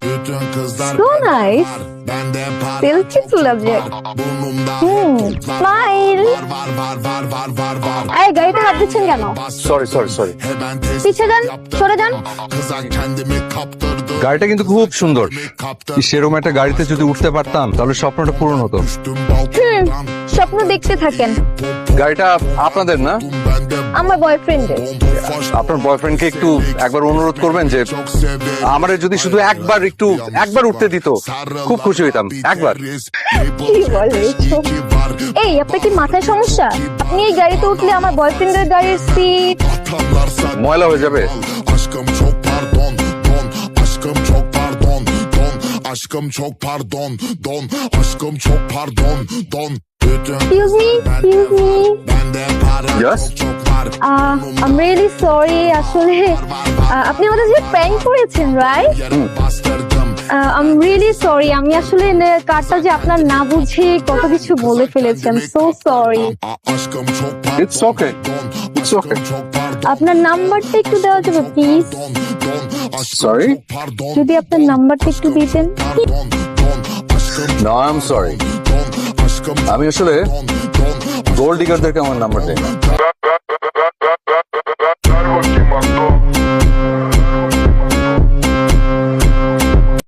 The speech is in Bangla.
So nice. Selfie subject. Smile. এই গাড়িতে হাত দিচ্ছেন কেন? সরি পিছে যান, সরে যান। গাড়িটা কিন্তু খুব সুন্দর। সেরকম একটা গাড়িতে যদি উঠতে পারতাম তাহলে স্বপ্নটা পূরণ হতো। স্বপ্ন দেখতে থাকেন। গাড়িটা আপনাদের না? আমার বয়ফ্রেন্ডের। আপনার বয়ফ্রেন্ডকে একটু একবার অনুরোধ করবেন যে আমারে যদি শুধু একবার উঠতে দিত, খুব খুশি হইতাম। একবার। কি বলে এসব? এই আপনার কি মাথায় সমস্যা? আপনি এই গাড়িতে উঠলে আমার বয়ফ্রেন্ডের গাড়ির সিট ময়লা হয়ে যাবে। Aşkım çok pardon, don. Aşkım çok pardon, don. Aşkım çok pardon, don. Aşkım çok pardon, don. Excuse me. Yes? I'm really sorry. আসলে আপনি আমাদের যে প্র্যাঙ্ক করেছেন, রাইট? I'm really sorry. আমি আসলে কারটা যে আপনার না বুঝে কত কিছু বলে ফেলেছি। I'm so sorry. It's okay. আপনার নাম্বারটা একটু দেওয়া যাবে প্লিজ? Sorry? যদি আপনার নাম্বারটা একটু দিতেন। No, I'm sorry. আমি আসলে গোল্ড ডিগারদেরকে আমার নাম্বার দেই না।